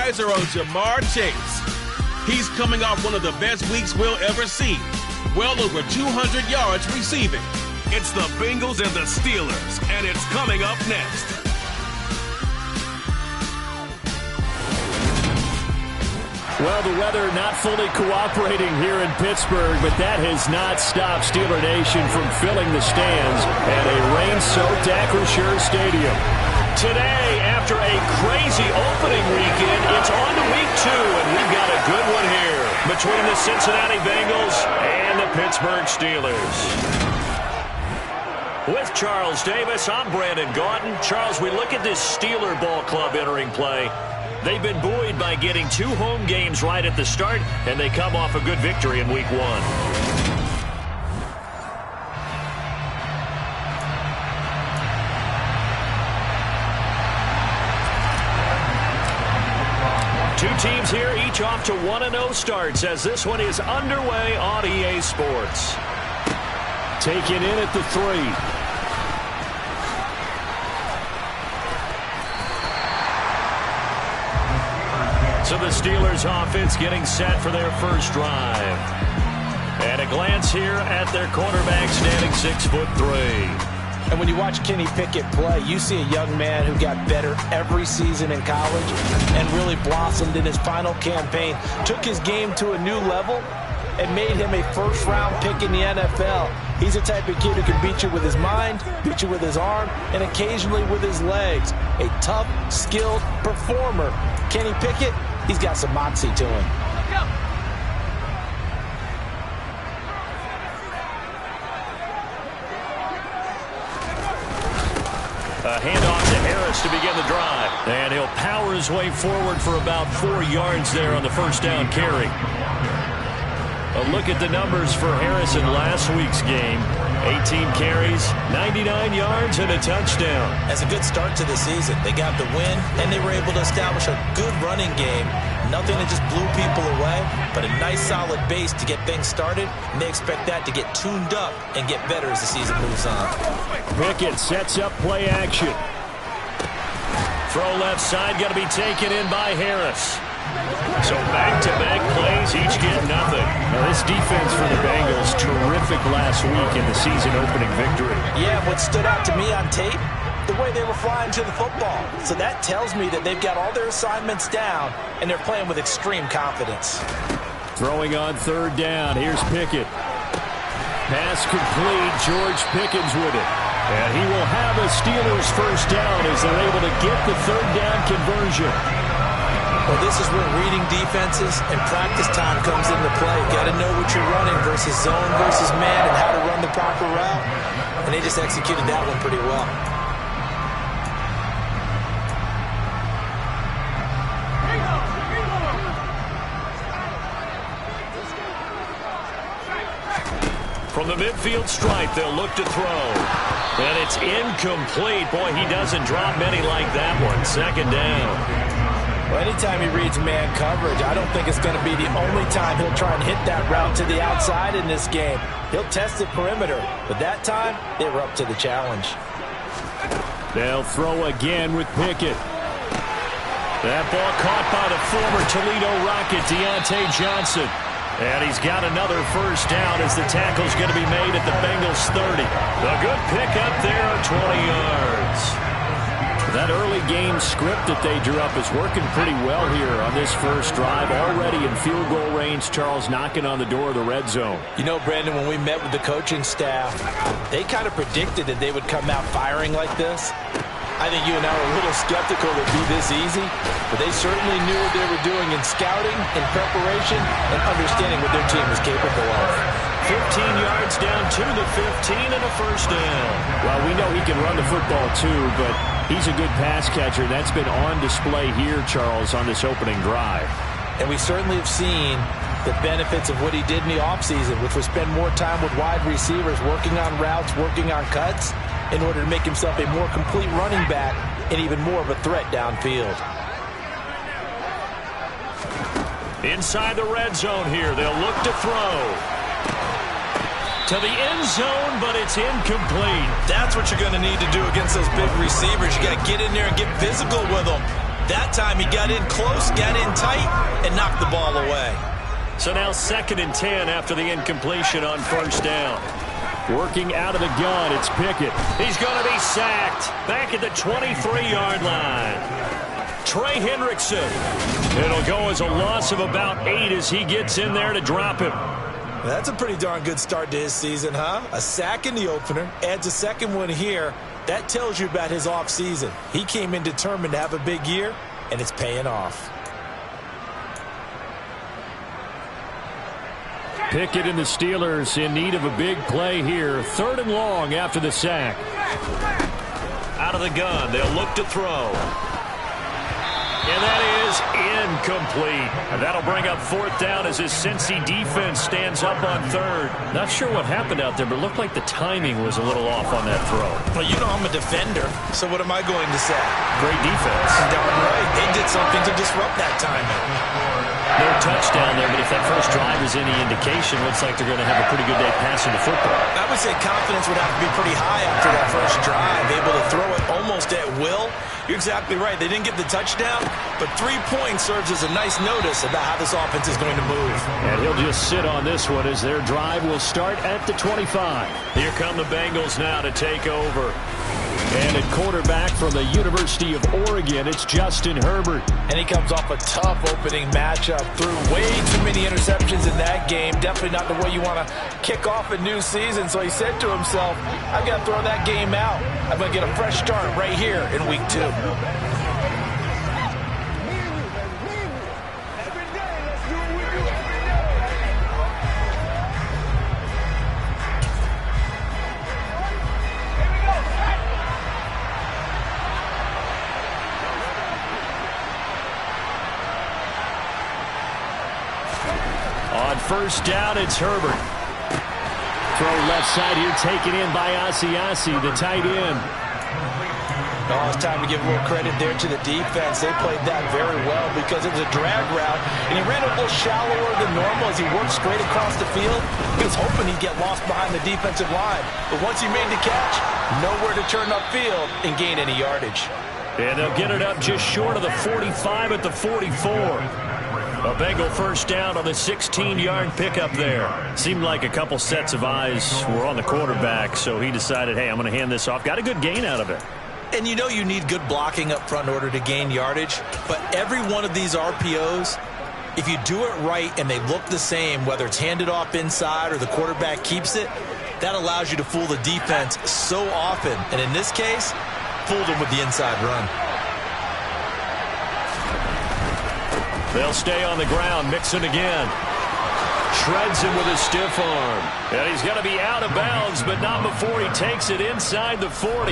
eyes are on Jamar Chase. He's coming off one of the best weeks we'll ever see. Well over 200 yards receiving. It's the Bengals and the Steelers, and it's coming up next. Well, the weather not fully cooperating here in Pittsburgh, but that has not stopped Steeler Nation from filling the stands at a rain-soaked Acrisure Stadium. Today, after a crazy opening weekend, it's on to week 2, and we've got a good one here between the Cincinnati Bengals and the Pittsburgh Steelers. With Charles Davis, I'm Brandon Gaudin. Charles, we look at this Steeler ball club entering play. They've been buoyed by getting 2 home games right at the start, and they come off a good victory in week 1. Two teams here, each off to 1-0 starts as this one is underway on EA Sports. Taken in at the 3. So the Steelers offense getting set for their first drive. And a glance here at their quarterback standing 6'3". And when you watch Kenny Pickett play, you see a young man who got better every season in college and really blossomed in his final campaign. Took his game to a new level and made him a first-round pick in the NFL. He's the type of kid who can beat you with his mind, beat you with his arm, and occasionally with his legs. A tough, skilled performer. Kenny Pickett, he's got some moxie to him. A handoff to Harris to begin the drive. And he'll power his way forward for about 4 yards there on the first down carry. A look at the numbers for Harris in last week's game. 18 carries, 99 yards, and a touchdown. That's a good start to the season. They got the win, and they were able to establish a good running game. Nothing that just blew people away, but a nice solid base to get things started, and they expect that to get tuned up and get better as the season moves on. Pickett sets up play action. Throw left side, got to be taken in by Harris. So back-to-back plays, each get nothing. Now this defense for the Bengals, terrific last week in the season-opening victory. Yeah, what stood out to me on tape, the way they were flying to the football. So that tells me that they've got all their assignments down, and they're playing with extreme confidence. Throwing on 3rd down, here's Pickett. Pass complete, George Pickens with it. And he will have a Steelers first down as they're able to get the 3rd down conversion. Well, this is where reading defenses and practice time comes into play. Got to know what you're running versus zone versus man and how to run the proper route. And they just executed that one pretty well. From the midfield stripe, they'll look to throw. And it's incomplete. Boy, he doesn't drop many like that one. 2nd down. Well, anytime he reads man coverage, I don't think it's going to be the only time he'll try and hit that route to the outside in this game. He'll test the perimeter, but that time, they were up to the challenge. They'll throw again with Pickett. That ball caught by the former Toledo Rocket, Deontay Johnson. And he's got another first down as the tackle's going to be made at the Bengals 30. A good pickup there, 20 yards. That early game script that they drew up is working pretty well here on this first drive. Already in field goal range, Charles knocking on the door of the red zone. You know, Brandon, when we met with the coaching staff, they kind of predicted that they would come out firing like this. I think you and I were a little skeptical that it'd be this easy, but they certainly knew what they were doing in scouting, in preparation, and understanding what their team was capable of. 15 yards down to the 15 and a first down. Well, we know he can run the football too, but he's a good pass catcher. That's been on display here, Charles, on this opening drive. And we certainly have seen the benefits of what he did in the offseason, which was spend more time with wide receivers, working on routes, working on cuts, in order to make himself a more complete running back and even more of a threat downfield. Inside the red zone here, they'll look to throw. To the end zone, but it's incomplete. That's what you're going to need to do against those big receivers. You got to get in there and get physical with them. That time he got in close, got in tight, and knocked the ball away. So now 2nd and 10 after the incompletion on first down. Working out of the gun, it's Pickett. He's going to be sacked back at the 23-yard line. Trey Hendrickson. It'll go as a loss of about 8 as he gets in there to drop him. That's a pretty darn good start to his season, huh? A sack in the opener, adds a second one here. That tells you about his offseason. He came in determined to have a big year, and it's paying off. Pickett and the Steelers in need of a big play here. 3rd and long after the sack. Out of the gun, they'll look to throw. And that is incomplete. And that'll bring up 4th down as his Cincy defense stands up on 3rd. Not sure what happened out there, but it looked like the timing was a little off on that throw. Well, you know I'm a defender, so what am I going to say? Great defense. Darn right. They did something to disrupt that timing. No touchdown there, but if that first drive is any indication, looks like they're going to have a pretty good day passing the football. I would say confidence would have to be pretty high after that first drive, able to throw it almost at will. You're exactly right. They didn't get the touchdown, but 3 points serves as a nice notice about how this offense is going to move. And he'll just sit on this one as their drive will start at the 25. Here come the Bengals now to take over. And at quarterback from the University of Oregon, it's Justin Herbert. And he comes off a tough opening matchup. Threw way too many interceptions in that game. Definitely not the way you want to kick off a new season. So he said to himself, I've got to throw that game out. I'm going to get a fresh start right here in week 2. First down, it's Herbert. Throw left side here, taken in by Asiasi, the tight end. Oh, it's time to give a little credit there to the defense. They played that very well because it was a drag route, and he ran a little shallower than normal as he worked straight across the field. He was hoping he'd get lost behind the defensive line, but once he made the catch, nowhere to turn upfield and gain any yardage. And they'll get it up just short of the 45 at the 44. A Bengal first down on the 16-yard pickup there. Seemed like a couple sets of eyes were on the quarterback, so he decided, hey, I'm going to hand this off. Got a good gain out of it. And you know you need good blocking up front in order to gain yardage, but every one of these RPOs, if you do it right and they look the same, whether it's handed off inside or the quarterback keeps it, that allows you to fool the defense so often. And in this case, fooled them with the inside run. They'll stay on the ground. Mixon again. Shreds him with a stiff arm. And he's going to be out of bounds, but not before he takes it inside the 40.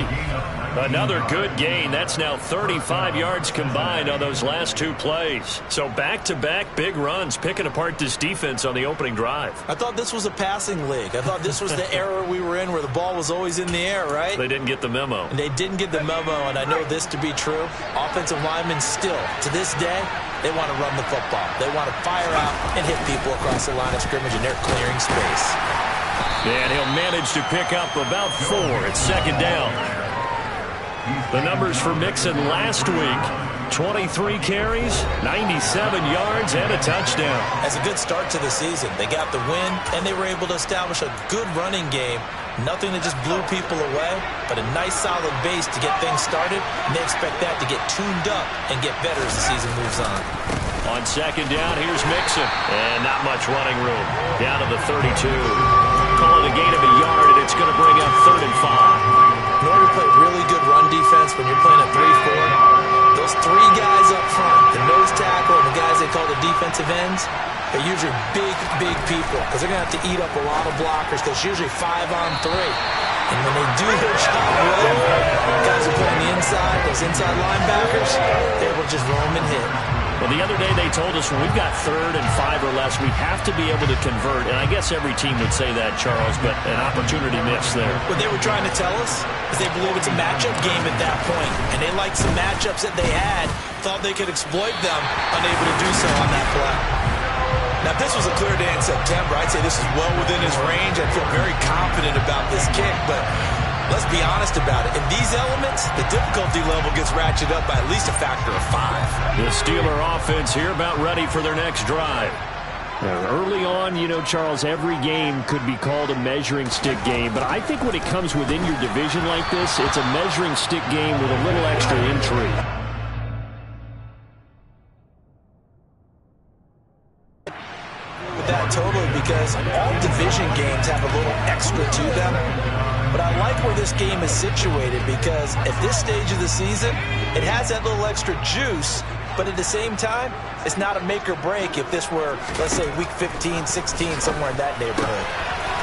Another good gain. That's now 35 yards combined on those last 2 plays. So back-to-back big runs, picking apart this defense on the opening drive. I thought this was a passing league. I thought this was the era we were in where the ball was always in the air, right? They didn't get the memo. And they didn't get the memo, and I know this to be true. Offensive linemen still, to this day, they want to run the football. They want to fire out and hit people across the line of scrimmage, and they're clearing space. And he'll manage to pick up about 4 at second down. The numbers for Mixon last week, 23 carries, 97 yards, and a touchdown. That's a good start to the season. They got the win, and they were able to establish a good running game. Nothing that just blew people away, but a nice solid base to get things started, and they expect that to get tuned up and get better as the season moves on. On second down, here's Mixon. And not much running room. Down to the 32. Call it a gain of a yard, and it's going to bring up 3rd and 5. In order to play really good run defense when you're playing a 3-4, those 3 guys up front, the nose tackle and the guys they call the defensive ends, they're usually big people because they're going to have to eat up a lot of blockers because it's usually 5-on-3. And when they do their job well, guys who play on the inside, those inside linebackers, they will just roam and hit. Well, the other day they told us when we've got 3rd and 5 or less, we have to be able to convert. And I guess every team would say that, Charles, but an opportunity missed there. What they were trying to tell us is they believe it's a matchup game at that point. And they liked some matchups that they had, thought they could exploit them, unable to do so on that play. Now, if this was a clear day in September, I'd say this is well within his range. I'd feel very confident about this kick, but Let's be honest about it. In these elements, the difficulty level gets ratcheted up by at least a factor of 5. The Steeler offense here about ready for their next drive. Now, early on, you know, Charles, every game could be called a measuring stick game, but I think when it comes within your division like this, it's a measuring stick game with a little extra intrigue. With that totally, because all division games have a little extra to them. But I like where this game is situated because at this stage of the season, it has that little extra juice. But at the same time, it's not a make or break if this were, let's say, week 15, 16, somewhere in that neighborhood.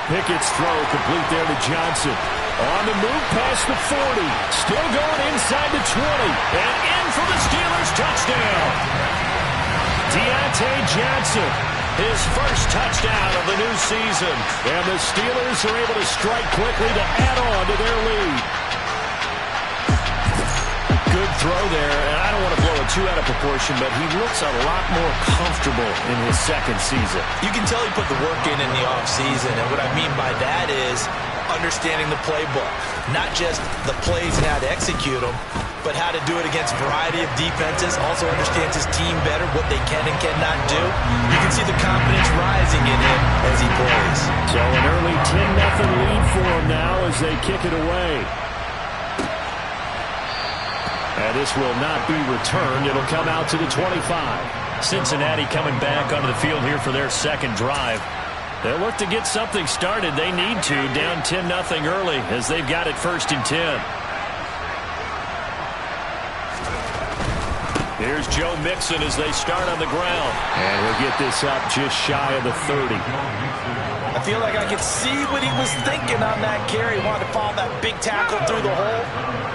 Pickett's throw complete there to Johnson. On the move past the 40. Still going inside the 20. And in for the Steelers touchdown. Deontay Johnson, his first touchdown of the new season. And the Steelers are able to strike quickly to add on to their lead. Good throw there, and I don't want to blow it too out of proportion, but he looks a lot more comfortable in his second season. You can tell he put the work in the offseason, and what I mean by that is understanding the playbook. Not just the plays and how to execute them, but how to do it against a variety of defenses. Also understands his team better, what they can and cannot do. You can see the confidence rising in him as he plays. So an early 10-0 lead for him now as they kick it away. And this will not be returned. It'll come out to the 25. Cincinnati coming back onto the field here for their second drive. They'll look to get something started. They need to, down 10-0 early as they've got it 1st and 10. Here's Joe Mixon as they start on the ground. And he'll get this up just shy of the 30. I feel like I could see what he was thinking on that carry. He wanted to follow that big tackle through the hole.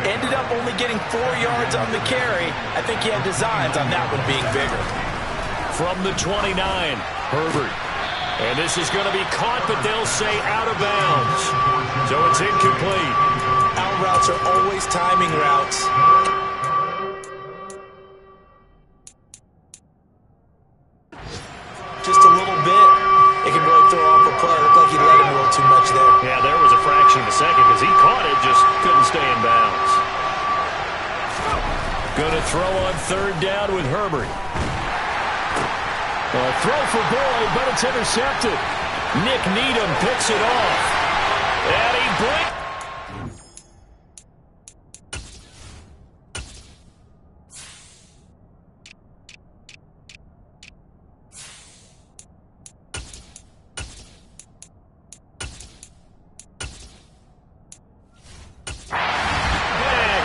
Ended up only getting 4 yards on the carry. I think he had designs on that one being bigger. From the 29, Herbert. And this is going to be caught, but they'll say out of bounds. So it's incomplete. Out routes are always timing routes. Just a little bit. It can really throw off a play. Looked like he let him a little too much there. Yeah, there was a fraction of a second because he caught it, just couldn't stay in bounds. Going to throw on 3rd down with Herbert. A throw for Boyd, but it's intercepted. Nick Needham picks it off. And he breaks.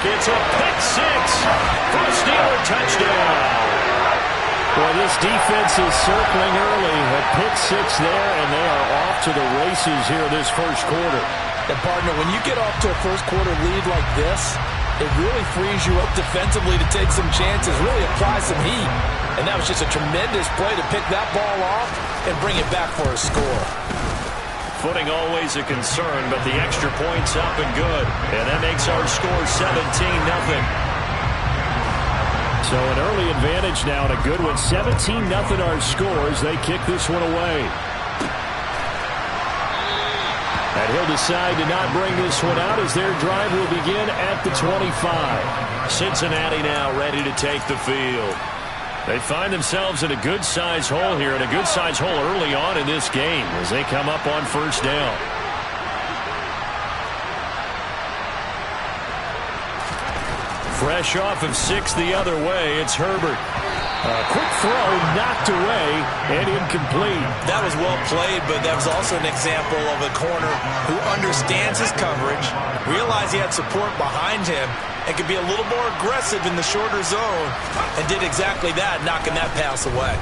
It's a pick 6 for a Steeler touchdown. Boy, this defense is circling early. A pick 6 there, and they are off to the races here this first quarter. And, partner, when you get off to a first quarter lead like this, it really frees you up defensively to take some chances, really apply some heat. And that was just a tremendous play to pick that ball off and bring it back for a score. Footing always a concern, but the extra point's up and good. And that makes our score 17-0. So an early advantage now and a good one. 17-0 our scores. They kick this one away. And he'll decide to not bring this one out as their drive will begin at the 25. Cincinnati now ready to take the field. They find themselves in a good-sized hole here, and a good-sized hole early on in this game as they come up on 1st down. Fresh off of 6 the other way, it's Herbert. A quick throw knocked away and incomplete. That was well played, but that was also an example of a corner who understands his coverage, realized he had support behind him, and could be a little more aggressive in the shorter zone, and did exactly that, knocking that pass away.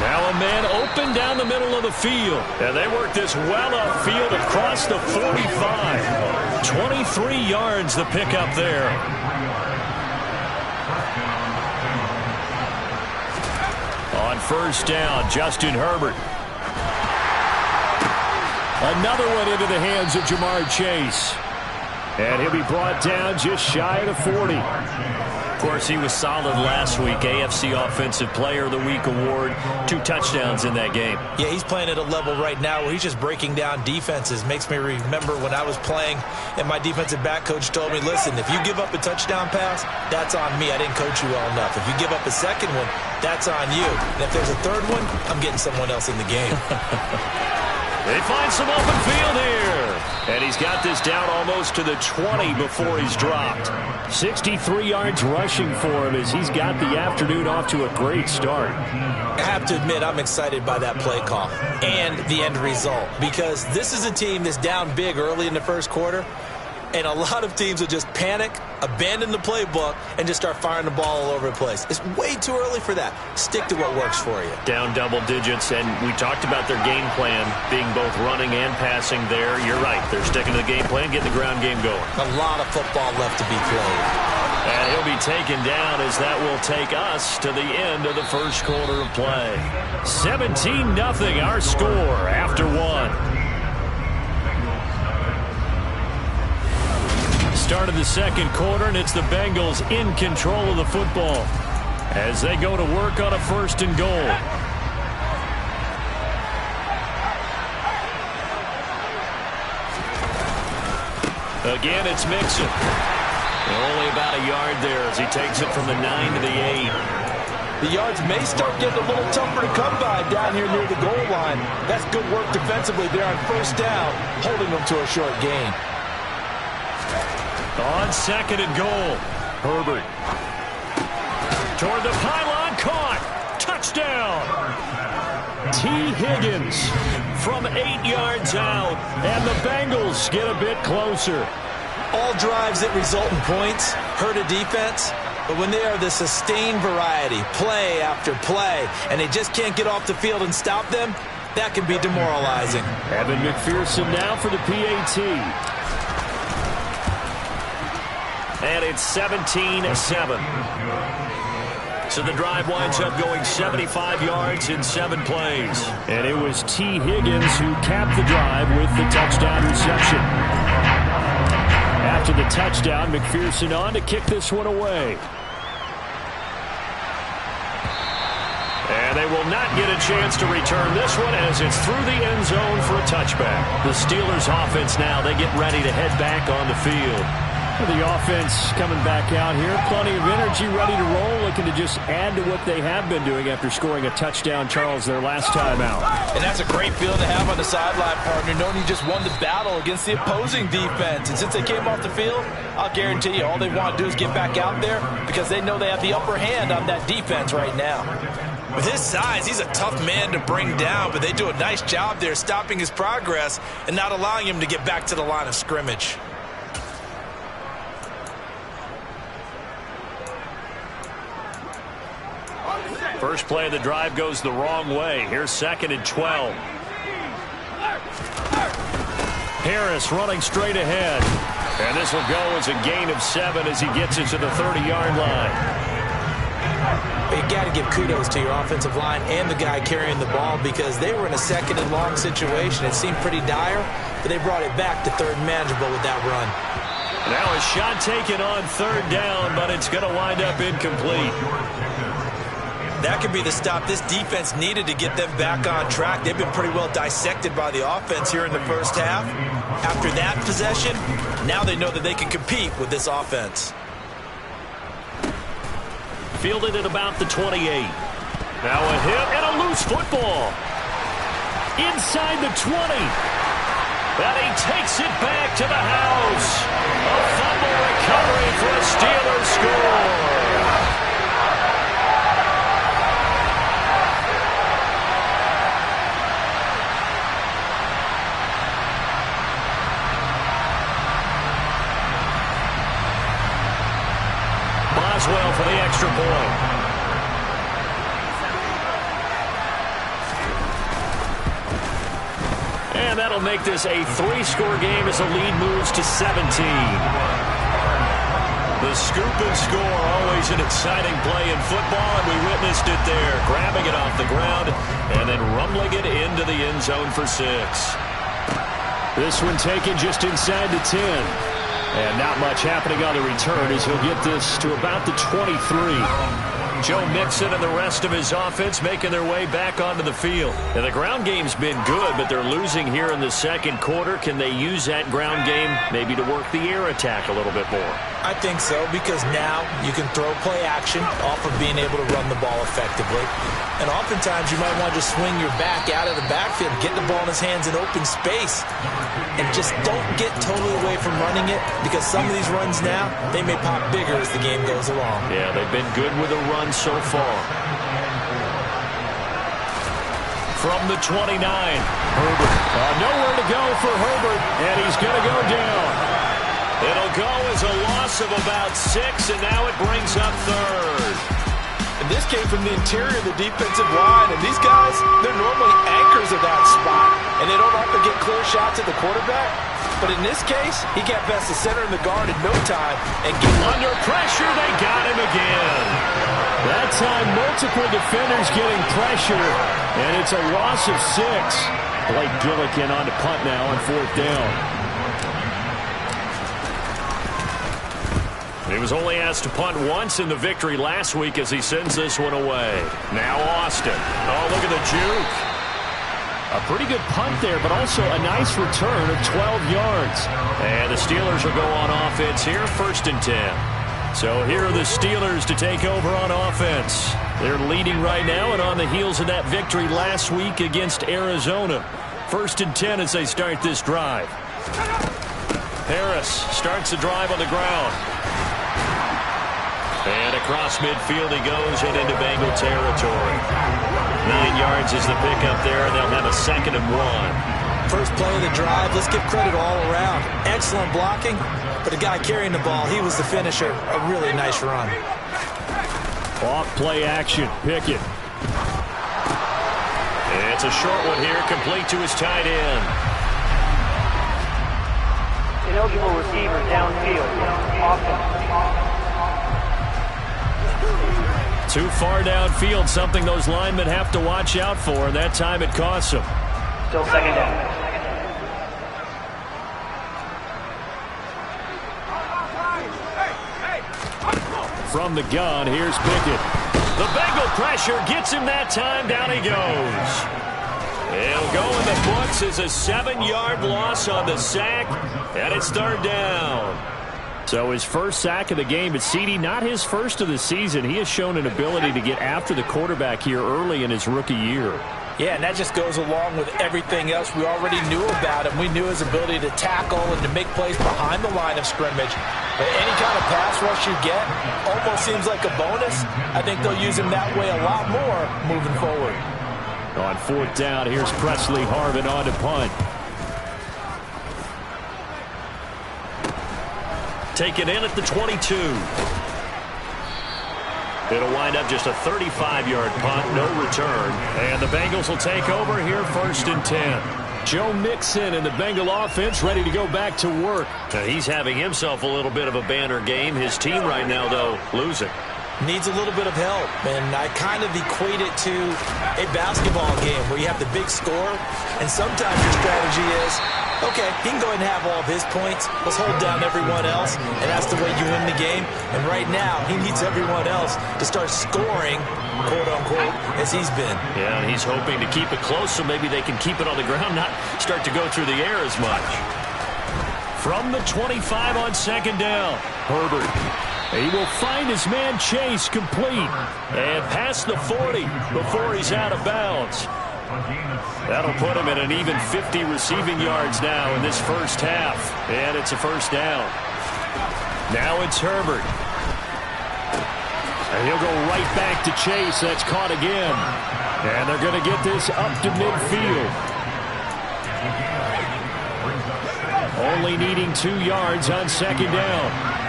Now a man open down the middle of the field. And they work this well upfield across the 45. 23 yards the pickup there. On 1st down, Justin Herbert. Another one into the hands of Jamar Chase. And he'll be brought down just shy of the 40. Of course, he was solid last week. AFC Offensive Player of the Week award. 2 touchdowns in that game. Yeah, he's playing at a level right now where he's just breaking down defenses. Makes me remember when I was playing and my defensive back coach told me, listen, if you give up a touchdown pass, that's on me. I didn't coach you well enough. If you give up a second one, that's on you. And if there's a third one, I'm getting someone else in the game. They find some open field here. And he's got this down almost to the 20 before he's dropped. 63 yards rushing for him as he's got the afternoon off to a great start. I have to admit, I'm excited by that play call and the end result, because this is a team that's down big early in the first quarter, and a lot of teams will just panic, abandon the playbook, and just start firing the ball all over the place. It's way too early for that. Stick to what works for you. Down double digits, and we talked about their game plan being both running and passing there. You're right. They're sticking to the game plan, getting the ground game going. A lot of football left to be played. And he'll be taken down as that will take us to the end of the first quarter of play. 17-0 our score after 1. Start of the second quarter, and it's the Bengals in control of the football as they go to work on a 1st and goal. Again, it's Mixon. Only about a yard there as he takes it from the 9 to the 8. The yards may start getting a little tougher to come by down here near the goal line. That's good work defensively there on 1st down, holding them to a short gain. On 2nd and goal, Herbert. Toward the pylon, caught. Touchdown. T. Higgins from 8 yards out, and the Bengals get a bit closer. All drives that result in points hurt a defense, but when they are the sustained variety, play after play, and they just can't get off the field and stop them, that can be demoralizing. Evan McPherson now for the PAT. And it's 17-7. So the drive winds up going 75 yards in 7 plays. And it was T. Higgins who capped the drive with the touchdown reception. After the touchdown, McPherson on to kick this one away. And they will not get a chance to return this one as it's through the end zone for a touchback. The Steelers offense now, they get ready to head back on the field. The offense coming back out here. Plenty of energy, ready to roll, looking to just add to what they have been doing after scoring a touchdown, Charles, their last time out. And that's a great feeling to have on the sideline, partner, knowing you just won the battle against the opposing defense. And since they came off the field, I'll guarantee you all they want to do is get back out there because they know they have the upper hand on that defense right now. With his size, he's a tough man to bring down, but they do a nice job there stopping his progress and not allowing him to get back to the line of scrimmage. First play of the drive goes the wrong way. Here's 2nd and 12. Harris running straight ahead. And this will go as a gain of 7 as he gets it to the 30-yard line. You got to give kudos to your offensive line and the guy carrying the ball because they were in a 2nd and long situation. It seemed pretty dire, but they brought it back to 3rd and manageable with that run. Now a shot taken on 3rd down, but it's going to wind up incomplete. That could be the stop this defense needed to get them back on track. They've been pretty well dissected by the offense here in the first half. After that possession, now they know that they can compete with this offense. Fielded at about the 28. Now a hit and a loose football. Inside the 20. And he takes it back to the house. A fumble recovery for a Steelers score. Boswell for the extra point. And that'll make this a 3-score game as the lead moves to 17. The scoop and score, always an exciting play in football, and we witnessed it there, grabbing it off the ground and then rumbling it into the end zone for 6. This one taken just inside the 10. And not much happening on the return as he'll get this to about the 23. Joe Mixon and the rest of his offense making their way back onto the field. And the ground game's been good, but they're losing here in the second quarter. Can they use that ground game maybe to work the air attack a little bit more? I think so, because now you can throw play action off of being able to run the ball effectively. And oftentimes you might want to just swing your back out of the backfield, get the ball in his hands in open space, and just don't get totally away from running it, because some of these runs now, they may pop bigger as the game goes along. Yeah, they've been good with a run so far. From the 29, Herbert. Nowhere to go for Herbert, and he's going to go down. It'll go as a loss of about 6, and now it brings up third. And this came from the interior of the defensive line, and these guys, they're normally anchors of that spot, and they don't often get clear shots at the quarterback. But in this case, he got past the center and the guard in no time. And under pressure, they got him again. That time, multiple defenders getting pressure, and it's a loss of 6. Blake Gillikin on to punt now on 4th down. He was only asked to punt once in the victory last week as he sends this one away. Now Austin. Oh, look at the juke. A pretty good punt there, but also a nice return of 12 yards. And the Steelers will go on offense here, 1st and 10. So here are the Steelers to take over on offense. They're leading right now and on the heels of that victory last week against Arizona. 1st and 10 as they start this drive. Harris starts the drive on the ground. And across midfield he goes and into Bengal territory. 9 yards is the pickup there, and they'll have a 2nd and 1. First play of the drive, let's give credit all around. Excellent blocking, but the guy carrying the ball, he was the finisher. A really nice run. Off play action, Pickett. It's a short one here, complete to his tight end. Ineligible receiver downfield. Awesome. Too far downfield, something those linemen have to watch out for, and that time it costs them. Still 2nd down. From the gun, here's Pickett. The Bengal pressure gets him that time. Down he goes. He'll go in the books as a 7-yard loss on the sack, and it's 3rd down. So his first sack of the game, but CD, not his first of the season. He has shown an ability to get after the quarterback here early in his rookie year. Yeah, and that just goes along with everything else we already knew about him. We knew his ability to tackle and to make plays behind the line of scrimmage. But any kind of pass rush you get almost seems like a bonus. I think they'll use him that way a lot more moving forward. On 4th down, here's Presley Harvin on to punt. Taken in at the 22. It'll wind up just a 35-yard punt, no return. And the Bengals will take over here, 1st and 10. Joe Mixon and the Bengal offense ready to go back to work. Now he's having himself a little bit of a banner game. His team right now, though, losing. Needs a little bit of help, and I kind of equate it to a basketball game where you have the big score, and sometimes your strategy is, okay, he can go ahead and have all of his points. Let's hold down everyone else, and that's the way you win the game. And right now, he needs everyone else to start scoring, quote-unquote, as he's been. Yeah, and he's hoping to keep it close so maybe they can keep it on the ground, not start to go through the air as much. From the 25 on 2nd down, Herbert. He will find his man Chase complete and past the 40 before he's out of bounds. That'll put him at an even 50 receiving yards now in this first half. And it's a 1st down. Now it's Herbert. And he'll go right back to Chase. That's caught again. And they're going to get this up to midfield. Only needing 2 yards on 2nd down.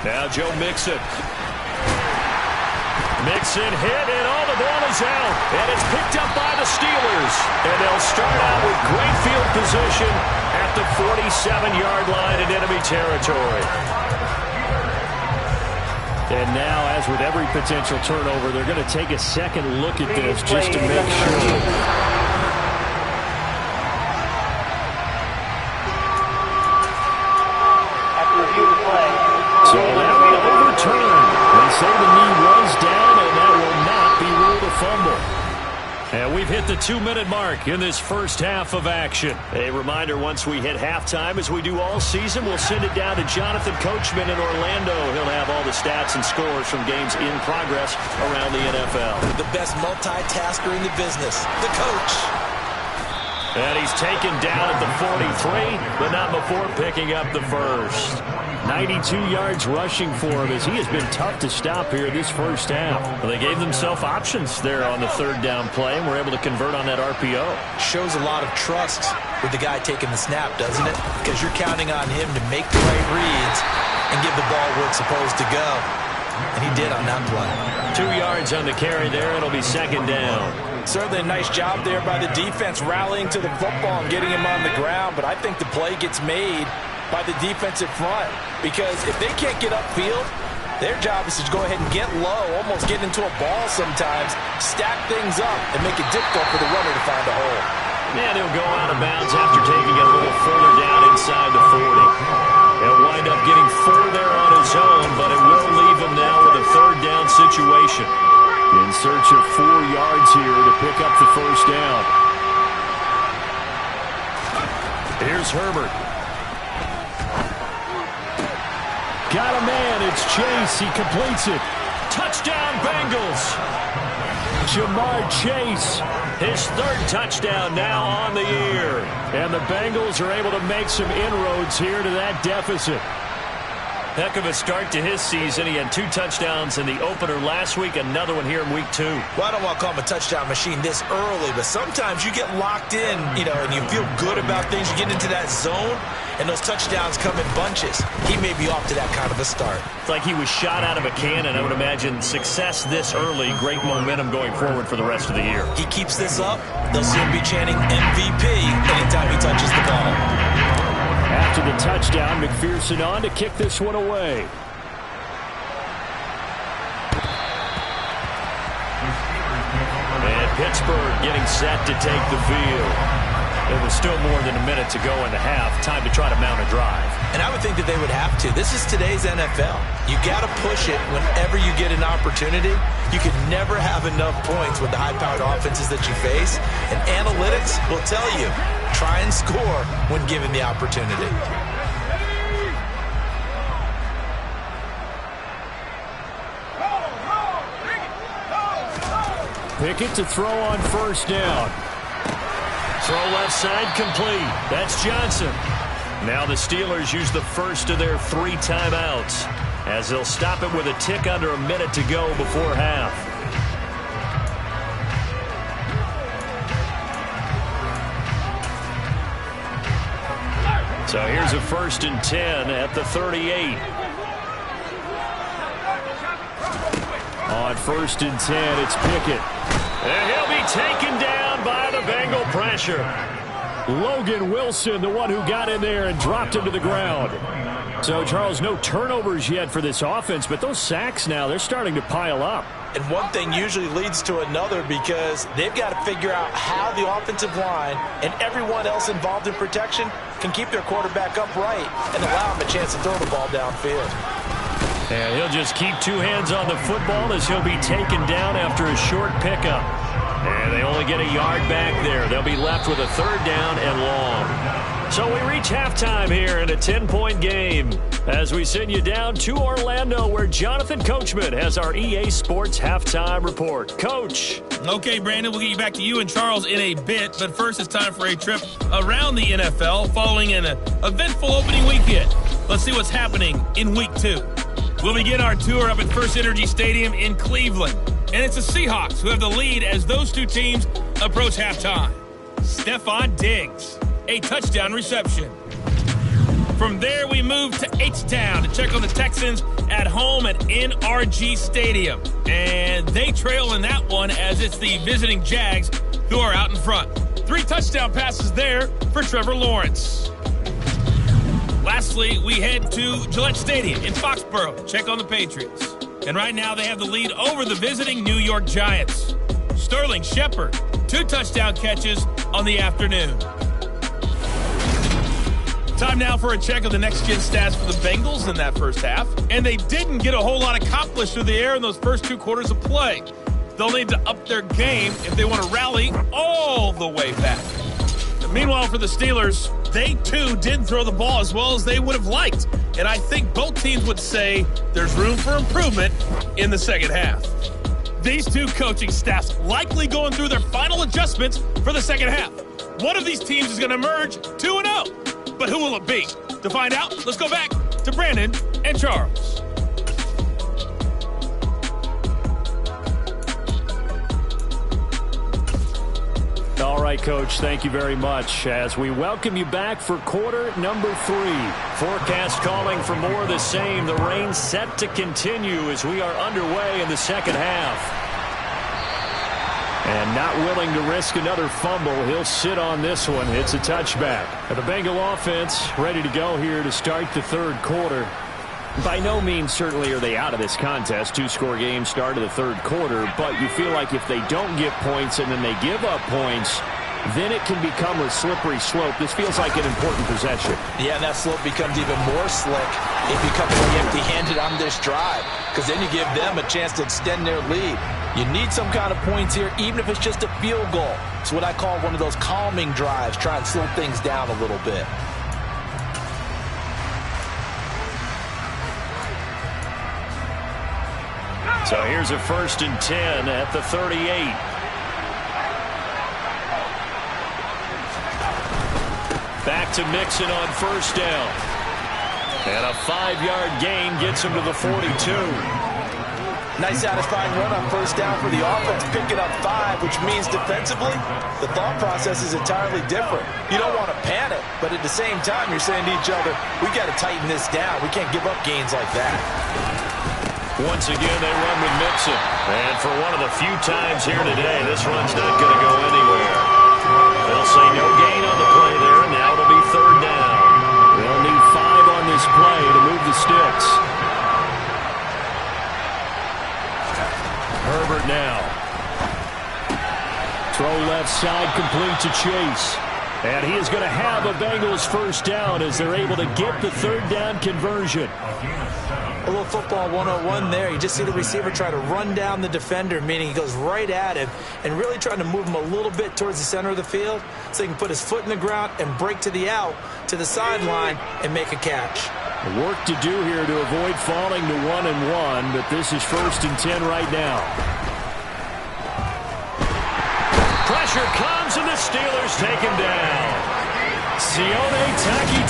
Now Joe Mixon. Mixon hit, and all the ball is out. And it's picked up by the Steelers. And they'll start out with great field position at the 47-yard line in enemy territory. And now, as with every potential turnover, they're going to take a second look at this just to make sure. say the knee was down, and that will not be ruled a fumble. And we've hit the 2-minute mark in this first half of action. A reminder, once we hit halftime, as we do all season, we'll send it down to Jonathan Coachman in Orlando. He'll have all the stats and scores from games in progress around the NFL. The best multitasker in the business, the coach. And he's taken down at the 43, but not before picking up the first. 92 yards rushing for him as he has been tough to stop here this first half. Well, they gave themselves options there on the third down play and were able to convert on that RPO. Shows a lot of trust with the guy taking the snap, doesn't it? Because you're counting on him to make the right reads and give the ball where it's supposed to go. And he did on that play. 2 yards on the carry there. It'll be second down. Certainly a nice job there by the defense rallying to the football and getting him on the ground. But I think the play gets made by the defensive front, because if they can't get upfield, their job is to go ahead and get low, almost get into a ball sometimes, stack things up, and make it difficult for the runner to find a hole. And he'll go out of bounds after taking it a little further down inside the 40. He'll wind up getting 4 there on his own, but it will leave him now with a third down situation. In search of 4 yards here to pick up the first down. Here's Herbert. Got a man, it's Chase, he completes it. Touchdown Bengals. Jamar Chase, his third touchdown now on the year. And the Bengals are able to make some inroads here to that deficit. Heck of a start to his season. He had 2 touchdowns in the opener last week, another one here in week 2. Well, I don't want to call him a touchdown machine this early, but sometimes you get locked in, and you feel good about things. You get into that zone, and those touchdowns come in bunches. He may be off to that kind of a start. It's like he was shot out of a cannon. I would imagine success this early, great momentum going forward for the rest of the year. He keeps this up, they'll see him be chanting MVP anytime he touches the ball. After the touchdown, McPherson on to kick this one away. And Pittsburgh getting set to take the field. There was still more than a minute to go in the half. Time to try to mount a drive. And I would think that they would have to. This is today's NFL. You got to push it whenever you get an opportunity. You can never have enough points with the high-powered offenses that you face. And analytics will tell you, try and score when given the opportunity. Pickett to throw on first down. Throw left side complete. That's Johnson. Now the Steelers use the first of their 3 timeouts as they'll stop it with a tick under a minute to go before half. So here's a 1st and 10 at the 38. On 1st and 10, it's Pickett. And he'll be taken down by the Bengal pressure. Logan Wilson, the one who got in there and dropped him to the ground. So, Charles, no turnovers yet for this offense, but those sacks now, they're starting to pile up. And one thing usually leads to another because they've got to figure out how the offensive line and everyone else involved in protection can keep their quarterback upright and allow him a chance to throw the ball downfield. And he'll just keep 2 hands on the football as he'll be taken down after a short pickup. And they only get a yard back there. They'll be left with a 3rd down and long. So we reach halftime here in a 10-point game as we send you down to Orlando where Jonathan Coachman has our EA Sports halftime report. Coach. Okay, Brandon, we'll get you back to you and Charles in a bit. But first, it's time for a trip around the NFL following an eventful opening weekend. Let's see what's happening in week 2. We'll begin our tour up at First Energy Stadium in Cleveland. And it's the Seahawks who have the lead as those 2 teams approach halftime. Stephon Diggs, a touchdown reception. From there, we move to H-Town to check on the Texans at home at NRG Stadium. And they trail in that one as it's the visiting Jags who are out in front. 3 touchdown passes there for Trevor Lawrence. Lastly, we head to Gillette Stadium in Foxborough to check on the Patriots. And right now they have the lead over the visiting New York Giants. Sterling Shepard, 2 touchdown catches on the afternoon. Time now for a check of the next-gen stats for the Bengals in that first half. And they didn't get a whole lot accomplished through the air in those first 2 quarters of play. They'll need to up their game if they want to rally all the way back. Meanwhile, for the Steelers, they too didn't throw the ball as well as they would have liked. And I think both teams would say there's room for improvement in the second half. These two coaching staffs likely going through their final adjustments for the second half. One of these teams is going to emerge 2-0. But who will it be? To find out, let's go back to Brandon and Charles. All right, Coach, thank you very much. As we welcome you back for quarter number 3. Forecast calling for more of the same. The rain set to continue as we are underway in the second half. And not willing to risk another fumble. He'll sit on this one. It's a touchback. And the Bengal offense ready to go here to start the third quarter. By no means certainly are they out of this contest. 2-score game start of the third quarter. But you feel like if they don't get points and then they give up points, then it can become a slippery slope. This feels like an important possession. Yeah, and that slope becomes even more slick if you come away empty-handed on this drive, because then you give them a chance to extend their lead. You need some kind of points here, even if it's just a field goal. It's what I call one of those calming drives. Try and slow things down a little bit. So here's a 1st and 10 at the 38. Back to Mixon on 1st down. And a 5-yard gain gets him to the 42. Nice satisfying run on 1st down for the offense, picking up 5, which means defensively, the thought process is entirely different. You don't want to panic, but at the same time, you're saying to each other, we got to tighten this down. We can't give up gains like that. Once again, they run with Mixon. And for one of the few times here today, this run's not going to go anywhere. They'll say no gain on the play there, and now it'll be 3rd down. They'll need 5 on this play to move the sticks. Herbert now. Throw left side, complete to Chase. And he is going to have a Bengals 1st down as they're able to get the 3rd down conversion. A little football 101 there. You just see the receiver try to run down the defender, meaning he goes right at him and really trying to move him a little bit towards the center of the field so he can put his foot in the ground and break to the out, to the sideline, and make a catch. Work to do here to avoid falling to 1-1, but this is 1st and 10 right now. Pressure comes, and the Steelers take him down. Sione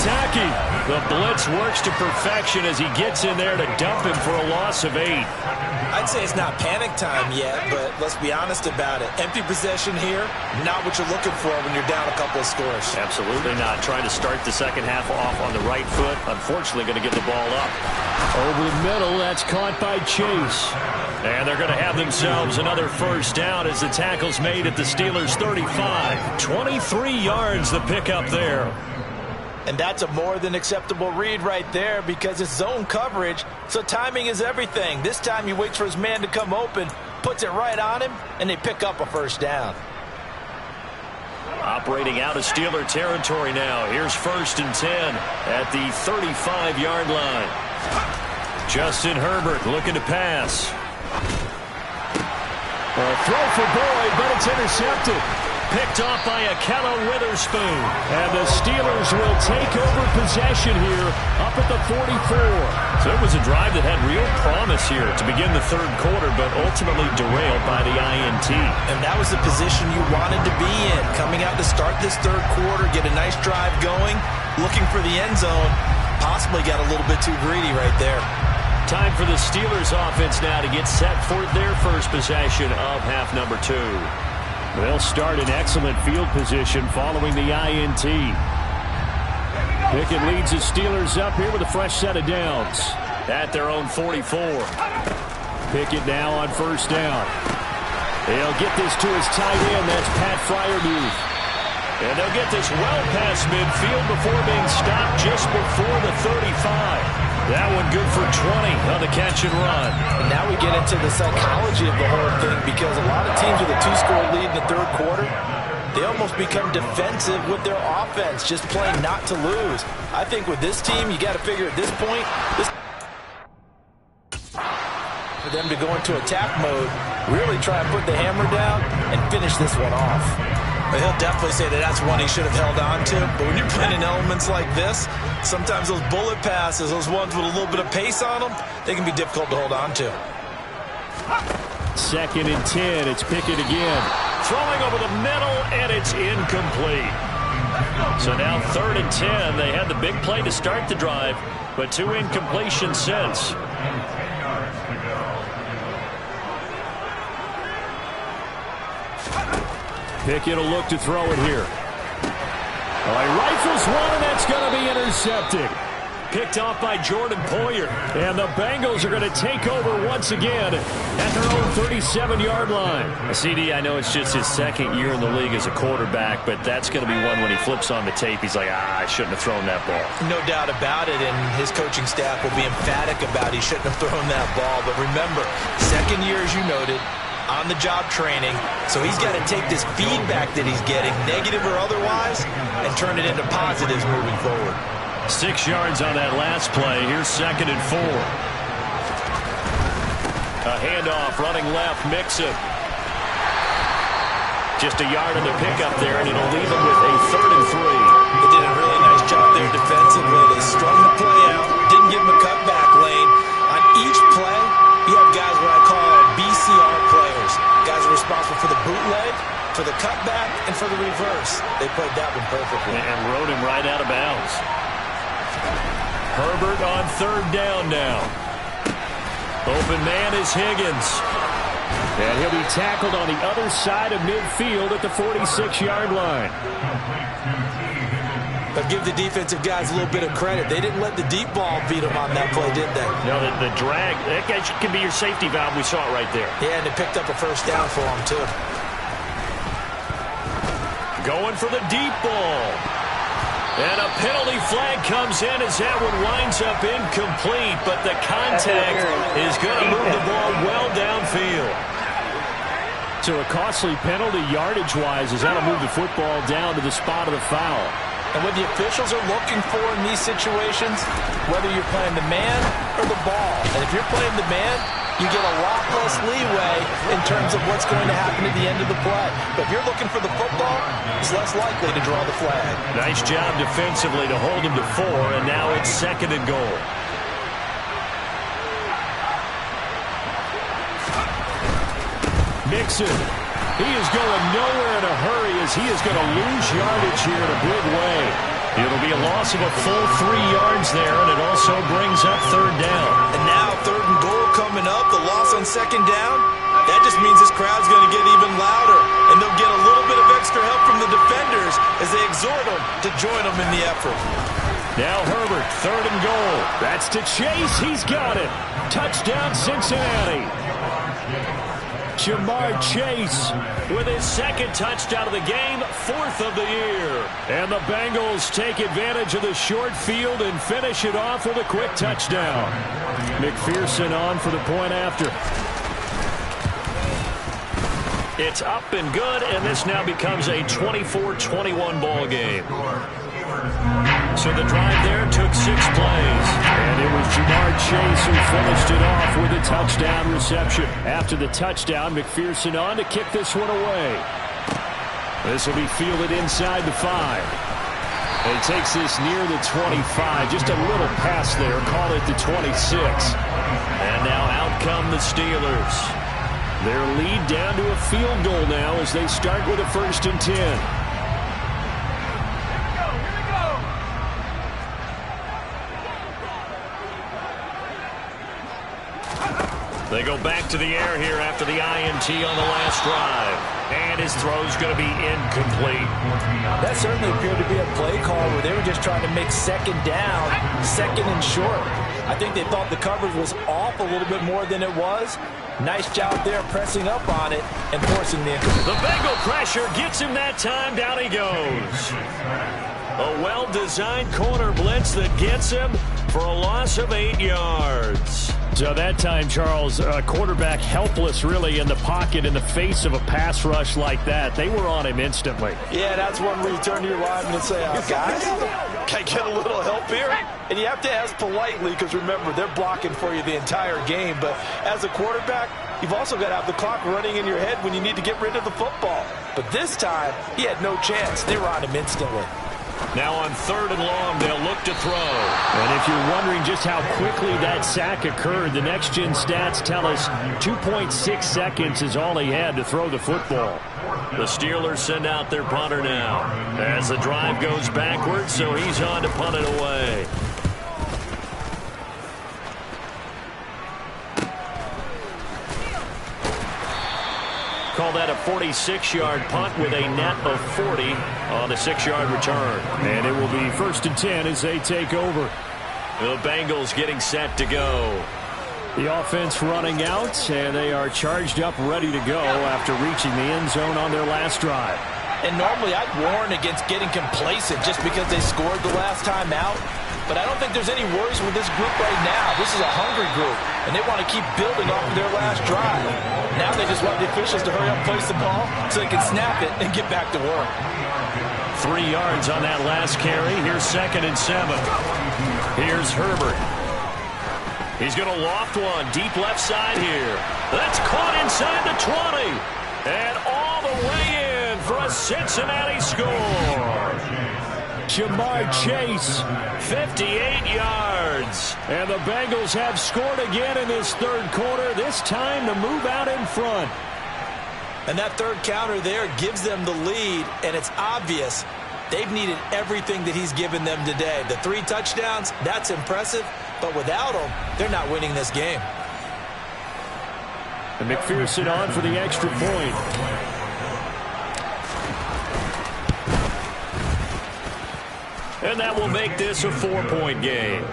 Taki. The blitz works to perfection as he gets in there to dump him for a loss of 8. I'd say it's not panic time yet, but let's be honest about it. Empty possession here, not what you're looking for when you're down a couple of scores. Absolutely not. Trying to start the second half off on the right foot. Unfortunately, going to get the ball up. Over the middle, that's caught by Chase. And they're going to have themselves another 1st down as the tackle's made at the Steelers' 35. 23 yards the pickup there. And that's a more than acceptable read right there because it's zone coverage, so timing is everything. This time he waits for his man to come open, puts it right on him, and they pick up a 1st down. Operating out of Steeler territory now. Here's 1st and 10 at the 35-yard line. Justin Herbert looking to pass. A throw for Boyd, but it's intercepted. Picked off by Akello Witherspoon. And the Steelers will take over possession here up at the 44. So it was a drive that had real promise here to begin the third quarter, but ultimately derailed by the INT. And that was the position you wanted to be in. Coming out to start this third quarter, get a nice drive going, looking for the end zone. Possibly got a little bit too greedy right there. Time for the Steelers offense now to get set for their first possession of half number 2. They'll start in excellent field position following the INT. Pickett leads the Steelers up here with a fresh set of downs at their own 44. Pickett now on 1st down. They'll get this to his tight end. That's Pat Freiermuth. And they'll get this well past midfield before being stopped just before the 35. That one good for 20 on the catch and run. And now we get into the psychology of the whole thing because a lot of teams with a 2-score lead in the third quarter, they almost become defensive with their offense, just playing not to lose. I think with this team, you got to figure at this point, for them to go into attack mode, really try and put the hammer down and finish this one off. But he'll definitely say that that's one he should have held on to. But when you're playing in elements like this, sometimes those bullet passes, those ones with a little bit of pace on them, they can be difficult to hold on to. 2nd and 10. It's Pickett again. Throwing over the middle, and it's incomplete. So now 3rd and 10. They had the big play to start the drive, but 2 incompletions since. Pickett will look to throw it here. Well, he rifles one, and that's going to be intercepted. Picked off by Jordan Poyer. And the Bengals are going to take over once again at their own 37-yard line. CD, I know it's just his 2nd year in the league as a quarterback, but that's going to be one when he flips on the tape, he's like, I shouldn't have thrown that ball. No doubt about it, and his coaching staff will be emphatic about he shouldn't have thrown that ball. But remember, 2nd year, as you noted, on-the-job training, so he's got to take this feedback that he's getting, negative or otherwise, and turn it into positives moving forward. 6 yards on that last play. Here's 2nd and 4. A handoff, running left, Mixon. Just a yard on the pickup there, and it'll leave him with a 3rd and 3. They did a really nice job there defensively. They strung the play out, didn't give him a cutback lane. On each play, you have guys what I call BCR players. Guys are responsible for the bootleg, for the cutback, and for the reverse. They played that one perfectly. And rode him right out of bounds. Herbert on 3rd down now. Open man is Higgins. And he'll be tackled on the other side of midfield at the 46-yard line. But give the defensive guys a little bit of credit. They didn't let the deep ball beat them on that play, did they? No, the drag, that guy can be your safety valve. We saw it right there. Yeah, and they picked up a 1st down for him, too. Going for the deep ball. And a penalty flag comes in as that one winds up incomplete, but the contact is going to move the ball well downfield. So a costly penalty yardage-wise as that'll move the football down to the spot of the foul. And what the officials are looking for in these situations, whether you're playing the man or the ball, and if you're playing the man, you get a lot less leeway in terms of what's going to happen at the end of the play. But if you're looking for the football, it's less likely to draw the flag. Nice job defensively to hold him to 4, and now it's 2nd and goal. Mixon. He is going nowhere in a hurry as he is going to lose yardage here in a big way. It'll be a loss of a full 3 yards there, and it also brings up 3rd down. And now 3rd and goal coming up, the loss on 2nd down. That just means this crowd's going to get even louder, and they'll get a little bit of extra help from the defenders as they exhort them to join them in the effort. Now Herbert, 3rd and goal. That's to Chase. He's got it. Touchdown, Cincinnati. Jamar Chase with his 2nd touchdown of the game, 4th of the year. And the Bengals take advantage of the short field and finish it off with a quick touchdown. McPherson on for the point after. It's up and good, and this now becomes a 24-21 ball game. So the drive there took 6 plays. And it was Jamar Chase who finished it off with a touchdown reception. After the touchdown, McPherson on to kick this one away. This will be fielded inside the 5. And he takes this near the 25. Just a little pass there. Call it the 26. And now out come the Steelers. Their lead down to a field goal now as they start with a 1st and 10. They go back to the air here after the INT on the last drive. And his throw's going to be incomplete. That certainly appeared to be a play call where they were just trying to make 2nd down, 2nd and short. I think they thought the coverage was off a little bit more than it was. Nice job there pressing up on it and forcing the incomplete. The Bengal pressure gets him that time. Down he goes. A well-designed corner blitz that gets him, for a loss of 8 yards. So that time, Charles, quarterback helpless really in the pocket in the face of a pass rush like that. They were on him instantly. Yeah, that's one where you turn to your lineman and say, guys, can I get a little help here? And you have to ask politely because, remember, they're blocking for you the entire game. But as a quarterback, you've also got to have the clock running in your head when you need to get rid of the football. But this time, he had no chance. They were on him instantly. Now on 3rd and long, they'll look to throw. And if you're wondering just how quickly that sack occurred, the next-gen stats tell us 2.6 seconds is all he had to throw the football. The Steelers send out their punter now as the drive goes backwards, so he's on to punt it away. Call that a 46-yard punt with a net of 40 on the 6-yard return. And it will be 1st and 10 as they take over. The Bengals getting set to go. The offense running out, and they are charged up, ready to go after reaching the end zone on their last drive. And normally I'd warn against getting complacent just because they scored the last time out. But I don't think there's any worries with this group right now. This is a hungry group, and they want to keep building off of their last drive. Now they just want the officials to hurry up and place the ball so they can snap it and get back to work. 3 yards on that last carry. Here's 2nd and 7. Here's Herbert. He's going to loft one deep left side here. That's caught inside the 20. And all the way in for a Cincinnati score. Jamar Chase, 58 yards. And the Bengals have scored again in this 3rd quarter, this time to move out in front. And that 3rd counter there gives them the lead, and it's obvious they've needed everything that he's given them today. The 3 touchdowns, that's impressive, but without him, they're not winning this game. And McPherson on for the extra point. And that will make this a 4-point game.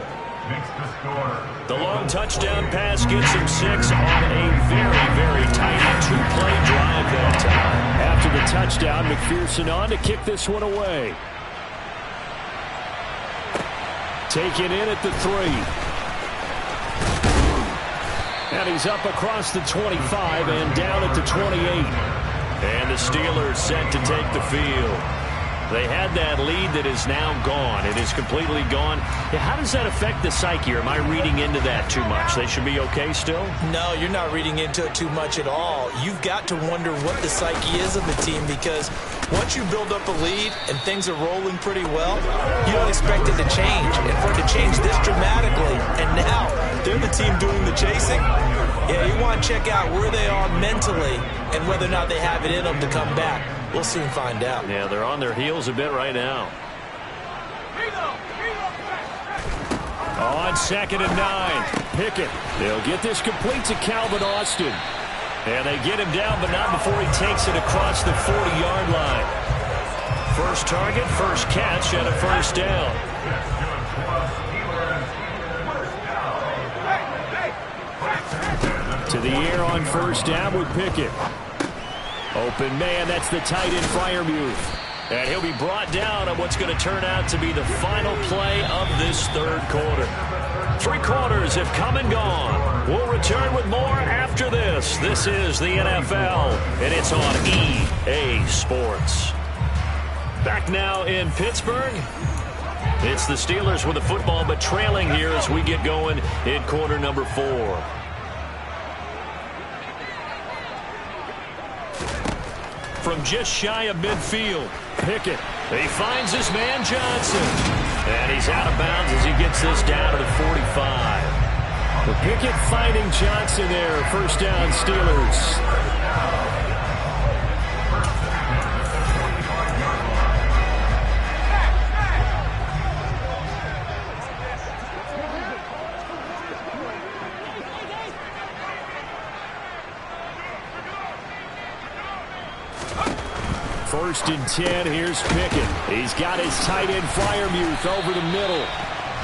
The long touchdown pass gets him 6 on a very, very tight 2-play drive that time. After the touchdown, McPherson on to kick this one away. Taken in at the 3. And he's up across the 25 and down at the 28. And the Steelers set to take the field. They had that lead that is now gone. It is completely gone. Yeah, how does that affect the psyche? Or am I reading into that too much? They should be okay still? No, you're not reading into it too much at all. You've got to wonder what the psyche is of the team, because once you build up a lead and things are rolling pretty well, you don't expect it to change. And for it to change this dramatically, and now they're the team doing the chasing, yeah, you want to check out where they are mentally and whether or not they have it in them to come back. We'll soon find out. Yeah, they're on their heels a bit right now. On 2nd and 9, Pickett. They'll get this complete to Calvin Austin. And they get him down, but not before he takes it across the 40-yard line. First target, first catch, and a first down. To the air on first down with Pickett. Open man, that's the tight end Freiermuth. And he'll be brought down on what's going to turn out to be the final play of this 3rd quarter. 3 quarters have come and gone. We'll return with more after this. This is the NFL, and it's on EA Sports. Back now in Pittsburgh. It's the Steelers with the football, but trailing here as we get going in quarter number 4. From just shy of midfield, Pickett. He finds his man Johnson. And he's out of bounds as he gets this down to the 45. Well, Pickett finding Johnson there. First down, Steelers. First and 10, here's Pickett. He's got his tight end Freiermuth over the middle.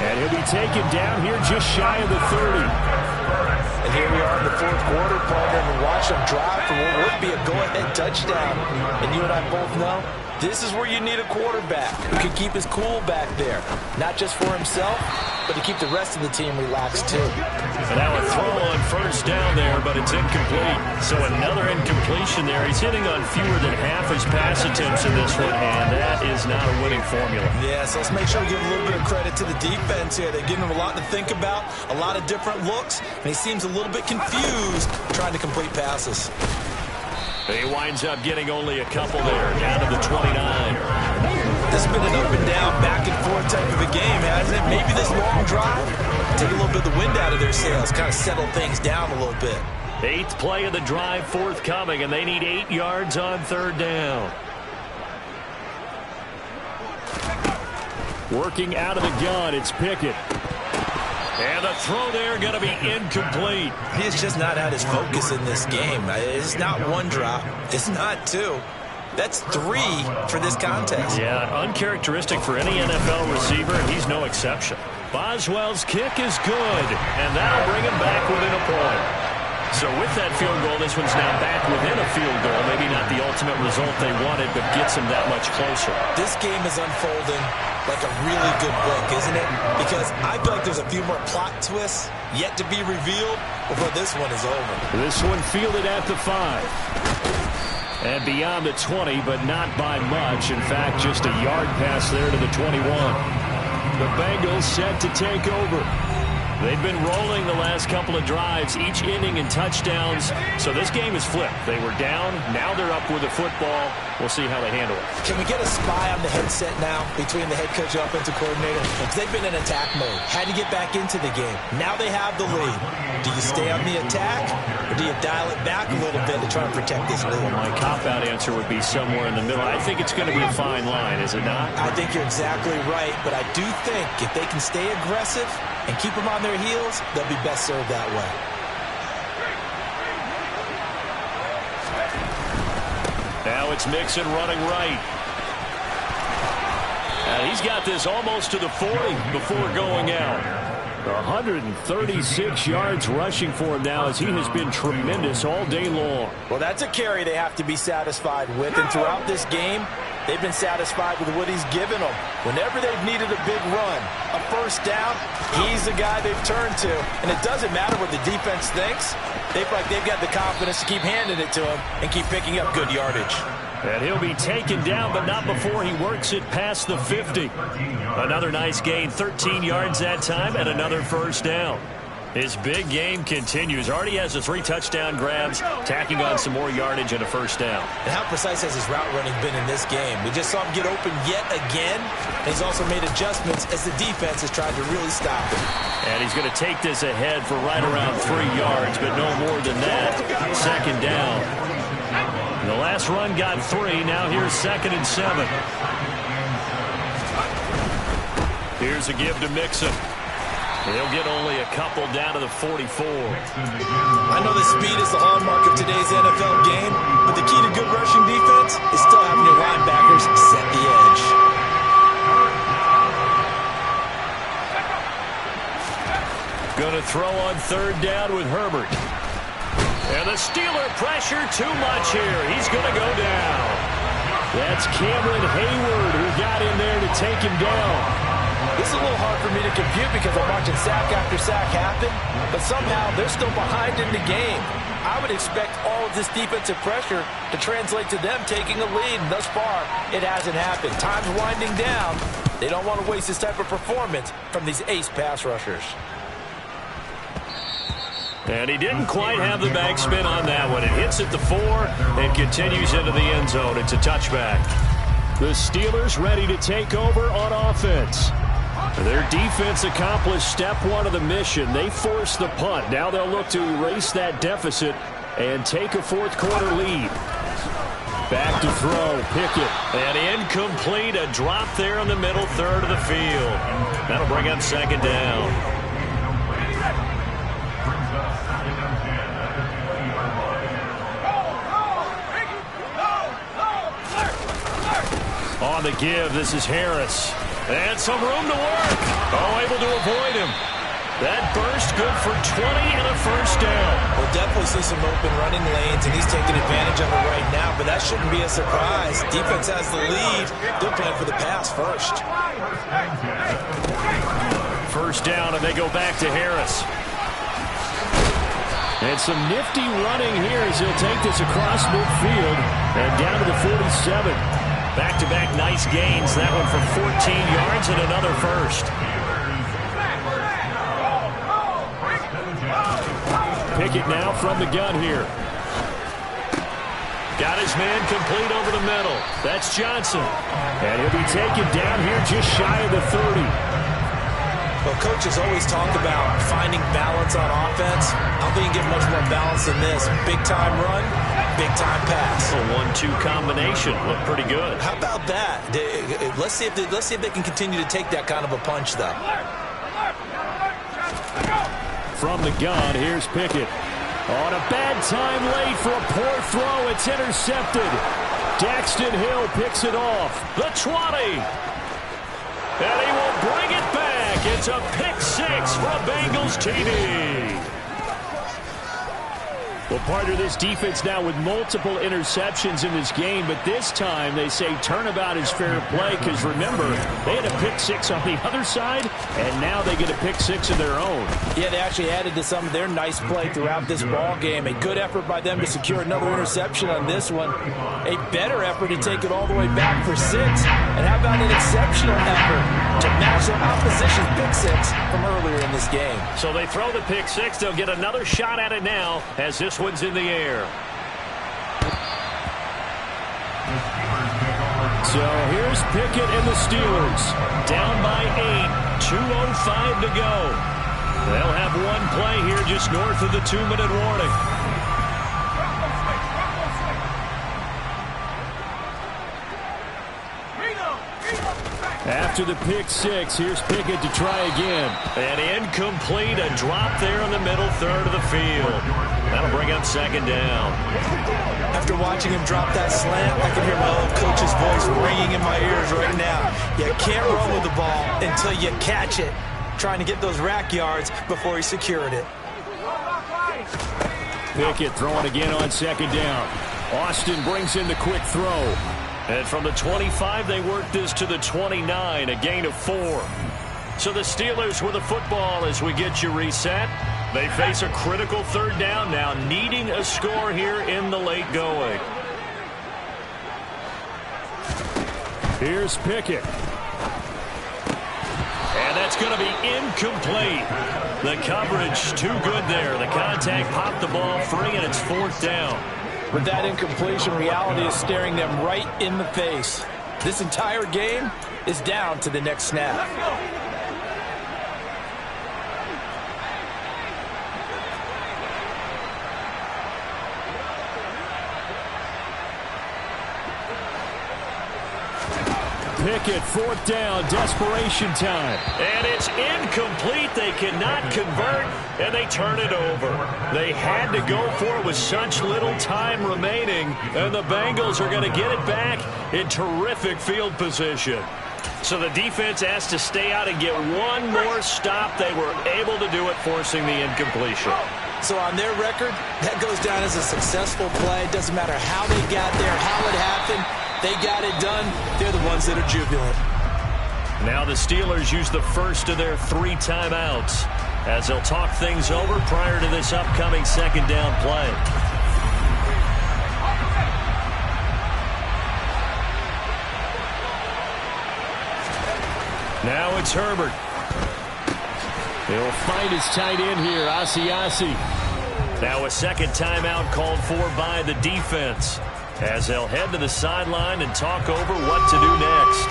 And he'll be taken down here just shy of the 30. And here we are in the fourth quarter, partner, and watch them drive for what would be a go-ahead touchdown. And you and I both know this is where you need a quarterback who can keep his cool back there, not just for himself, but to keep the rest of the team relaxed too. And now a throw on first down there, but it's incomplete. So another incompletion there. He's hitting on fewer than half his pass attempts in this one, and that is not a winning formula. Yeah, so let's make sure we give a little bit of credit to the defense here. They're giving him a lot to think about, a lot of different looks, and he seems a little bit confused trying to complete passes. He winds up getting only a couple there, down to the 29. This has been an up and down, back and forth type of a game, hasn't it? Maybe this long drive, take a little bit of the wind out of their sails, kind of settle things down a little bit. 8th play of the drive forthcoming, and they need 8 yards on third down. Working out of the gun, it's Pickett. And the throw there going to be incomplete. He's just not had his focus in this game. It's not one drop. It's not two. That's 3 for this contest. Yeah, uncharacteristic for any NFL receiver, and he's no exception. Boswell's kick is good, and that'll bring him back within a point. So with that field goal, this one's now back within a field goal. Maybe not the ultimate result they wanted, but gets them that much closer. This game is unfolding like a really good book, isn't it? Because I feel like there's a few more plot twists yet to be revealed before this one is over. This one fielded at the 5. And beyond the 20, but not by much. In fact, just a yard pass there to the 21. The Bengals set to take over. They've been rolling the last couple of drives, each inning in touchdowns. So this game is flipped. They were down. Now they're up with the football. We'll see how they handle it. Can we get a spy on the headset now between the head coach and offensive coordinator? Because they've been in attack mode. Had to get back into the game. Now they have the lead. Do you stay on the attack, or do you dial it back a little bit to try and protect this lead? Well, my cop-out answer would be somewhere in the middle. I think it's going to be a fine line, is it not? I think you're exactly right, but I do think if they can stay aggressive and keep them on their heels, they'll be best served that way. Now it's Mixon running right. And he's got this almost to the 40 before going out. 136 yards rushing for him now as he has been tremendous all day long. Well, that's a carry they have to be satisfied with, and throughout this game, they've been satisfied with what he's given them. Whenever they've needed a big run, a first down, he's the guy they've turned to. And it doesn't matter what the defense thinks. They feel like they've got the confidence to keep handing it to him and keep picking up good yardage. And he'll be taken down, but not before he works it past the 50. Another nice gain, 13 yards that time, and another first down. His big game continues. Already has the 3 touchdown grabs, tacking on some more yardage and a first down. And how precise has his route running been in this game? We just saw him get open yet again. And he's also made adjustments as the defense has tried to really stop him. And he's going to take this ahead for right around 3 yards, but no more than that. Second down. The last run got 3. Now here's 2nd and 7. Here's a give to Mixon. He'll get only a couple down to the 44. I know the speed is the hallmark of today's NFL game, but the key to good rushing defense is still having your linebackers set the edge. Going to throw on 3rd down with Herbert. And the Steeler pressure too much here. He's going to go down. That's Cameron Hayward who got in there to take him down. This is a little hard for me to compute because I'm watching sack after sack happen, but somehow they're still behind in the game. I would expect all of this defensive pressure to translate to them taking a lead, and thus far, it hasn't happened. Time's winding down. They don't want to waste this type of performance from these ace pass rushers. And he didn't quite have the backspin on that one. It hits at the 4 and continues into the end zone. It's a touchback. The Steelers ready to take over on offense. Their defense accomplished step 1 of the mission. They forced the punt. Now they'll look to erase that deficit and take a 4th quarter lead. Back to throw, Pickett. And incomplete, a drop there in the middle third of the field. That'll bring up 2nd down. On the give, this is Harris. And some room to work. Oh, able to avoid him. That burst good for 20 and a first down. definitely see some open running lanes, and he's taking advantage of it right now, but that shouldn't be a surprise. Defense has the lead. They're playing for the pass first. First down, and they go back to Harris. And some nifty running here as he'll take this across midfield and down to the 47. Back-to-back nice gains. That one for 14 yards and another first. Pickett now from the gun here. Got his man complete over the middle. That's Johnson. And he'll be taken down here just shy of the 30. Well, coaches always talk about finding balance on offense. I don't think you get much more balance than this. Big-time run, big-time pass. A 1-2 combination. Looked pretty good. How about that? Let's see if they can continue to take that kind of a punch, though. From the gun, here's Pickett. On a bad time late for a poor throw. It's intercepted. Daxton Hill picks it off. The 20. And he will bring it back. It's a pick six from Bengals TD. Well, part of this defense now with multiple interceptions in this game, but this time they say turnabout is fair play because, remember, they had a pick six on the other side, and now they get a pick six of their own. Yeah, they actually added to some of their nice play throughout this ball game. A good effort by them to secure another interception on this one. A better effort to take it all the way back for six. And how about an exceptional effort to match the opposition's pick six from earlier in this game? So they throw the pick six. They'll get another shot at it now as this one's in the air. So here's Pickett and the Steelers. Down by 8. 2:05 to go. They'll have one play here just north of the 2-minute warning. After the pick six, here's Pickett to try again. And incomplete, a drop there in the middle third of the field. That'll bring up second down. After watching him drop that slant, I can hear my old coach's voice ringing in my ears right now. You can't run with the ball until you catch it. Trying to get those rack yards before he secured it. Pickett throwing again on second down. Austin brings in the quick throw. And from the 25, they work this to the 29, a gain of 4. So the Steelers with the football as we get you reset. They face a critical third down now, needing a score here in the late going. Here's Pickett. And that's going to be incomplete. The coverage too good there. The contact popped the ball free, and it's fourth down. With that incompletion, reality is staring them right in the face. This entire game is down to the next snap. Pickett, fourth down, desperation time. And it's incomplete. They cannot convert, and they turn it over. They had to go for it with such little time remaining, and the Bengals are going to get it back in terrific field position. So the defense has to stay out and get one more stop. They were able to do it, forcing the incompletion. So on their record, that goes down as a successful play. It doesn't matter how they got there, how it happened. They got it done. They're the ones that are jubilant. Now the Steelers use the first of their 3 timeouts as they'll talk things over prior to this upcoming second down play. Now it's Herbert. He'll find his tight end here, Asiasi. Now a second timeout called for by the defense as they'll head to the sideline and talk over what to do next.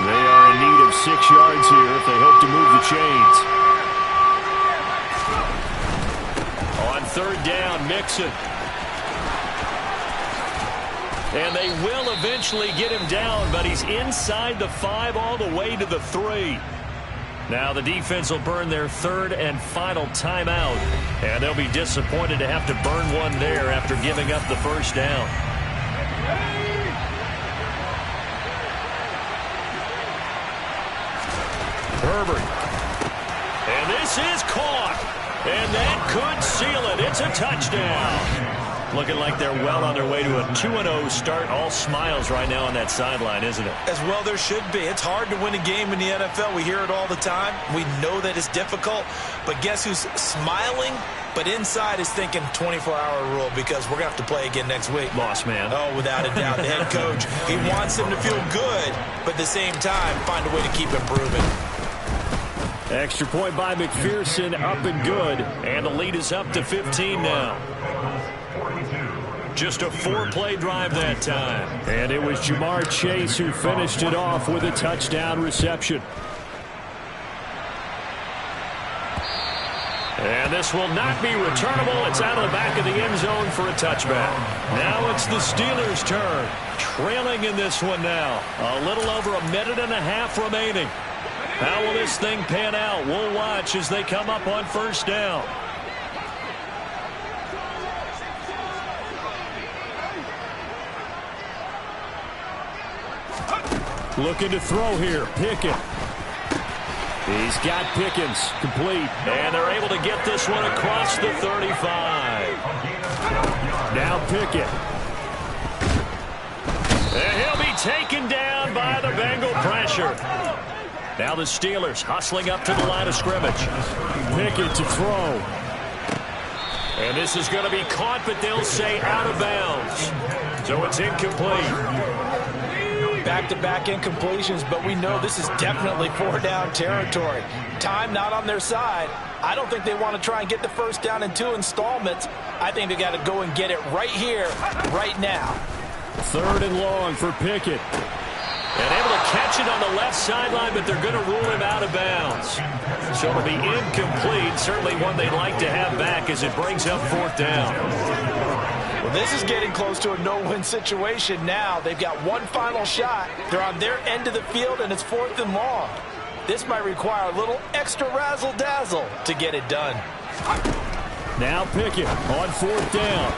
They are in need of 6 yards here if they hope to move the chains. On third down, Mixon. And they will eventually get him down, but he's inside the 5 all the way to the 3. Now the defense will burn their third and final timeout, and they'll be disappointed to have to burn one there after giving up the first down. Herbert. This is caught. And that could seal it. It's a touchdown. Looking like they're well on their way to a 2-0 start. All smiles right now on that sideline, isn't it? As well there should be. It's hard to win a game in the NFL. We hear it all the time. We know that it's difficult. But guess who's smiling? But inside is thinking 24-hour rule because we're going to have to play again next week. Lost man. Oh, without a doubt. The head coach, he wants them to feel good, but at the same time, find a way to keep improving. Extra point by McPherson, up and good. And the lead is up to 15 now. Just a 4-play drive that time. And it was Jamar Chase who finished it off with a touchdown reception. And this will not be returnable. It's out of the back of the end zone for a touchback. Now it's the Steelers' turn. Trailing in this one now. A little over a minute and a half remaining. How will this thing pan out? We'll watch as they come up on first down. Looking to throw here. Pickett. He's got Pickens complete. And they're able to get this one across the 35. Now Pickett. And he'll be taken down by the Bengal pressure. Now the Steelers hustling up to the line of scrimmage. Pickett to throw. And this is going to be caught, but they'll say out of bounds. So it's incomplete. Back-to-back incompletions, but we know this is definitely 4-down territory. Time not on their side. I don't think they want to try and get the first down in 2 installments. I think they got to go and get it right here, right now. 3rd and long for Pickett. And able to catch it on the left sideline, but they're going to rule him out of bounds. So it'll be incomplete. Certainly one they'd like to have back as it brings up 4th down. Well, this is getting close to a no-win situation now. They've got one final shot. They're on their end of the field, and it's 4th and long. This might require a little extra razzle-dazzle to get it done. Now Pickett on 4th down.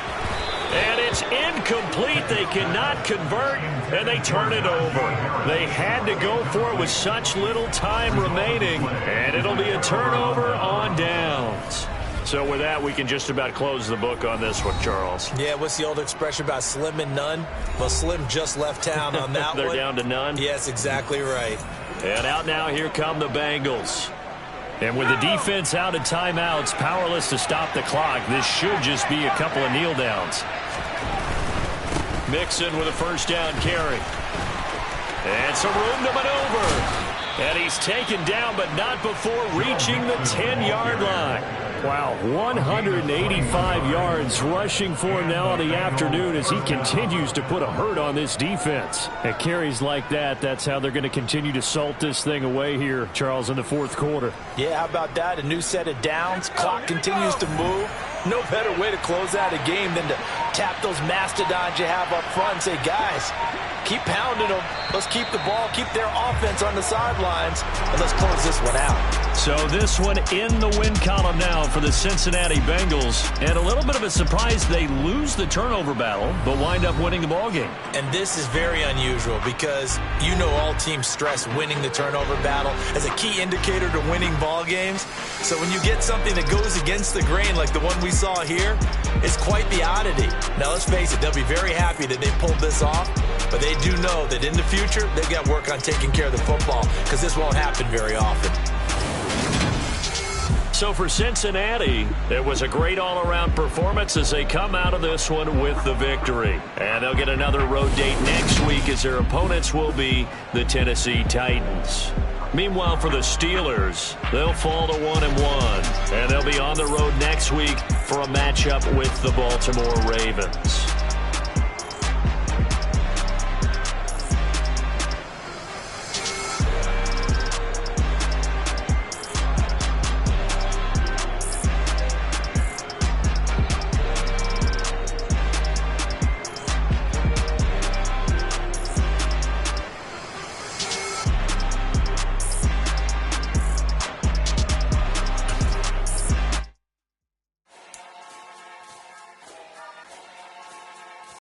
And it's incomplete. They cannot convert, and they turn it over. They had to go for it with such little time remaining, and it'll be a turnover on downs. So with that, we can just about close the book on this one, Charles. Yeah, what's the old expression about slim and none? Well, Slim just left town on that They're one. down to none? Yes, exactly right. And out now, here come the Bengals. And with the defense out of timeouts, powerless to stop the clock, this should just be a couple of kneel downs. Mixon with a first down carry. And some room to maneuver. And he's taken down, but not before reaching the 10-yard line. Wow, 185 yards rushing for him now in the afternoon as he continues to put a hurt on this defense. At carries like that, that's how they're going to continue to salt this thing away here, Charles, in the 4th quarter. Yeah, how about that? A new set of downs. Clock continues to move. No better way to close out a game than to tap those mastodons you have up front and say, guys, keep pounding them. Let's keep the ball, keep their offense on the sidelines, and let's close this one out. So this one in the win column now for the Cincinnati Bengals. And a little bit of a surprise, they lose the turnover battle, but wind up winning the ball game. And this is very unusual because you know all teams stress winning the turnover battle as a key indicator to winning ball games. So when you get something that goes against the grain like the one we saw here, it's quite the oddity. Now let's face it, they'll be very happy that they pulled this off, but they do know that in the future they've got work on taking care of the football because this won't happen very often. So for Cincinnati, it was a great all-around performance as they come out of this one with the victory. And they'll get another road date next week as their opponents will be the Tennessee Titans. Meanwhile, for the Steelers, they'll fall to 1-1, and they'll be on the road next week for a matchup with the Baltimore Ravens.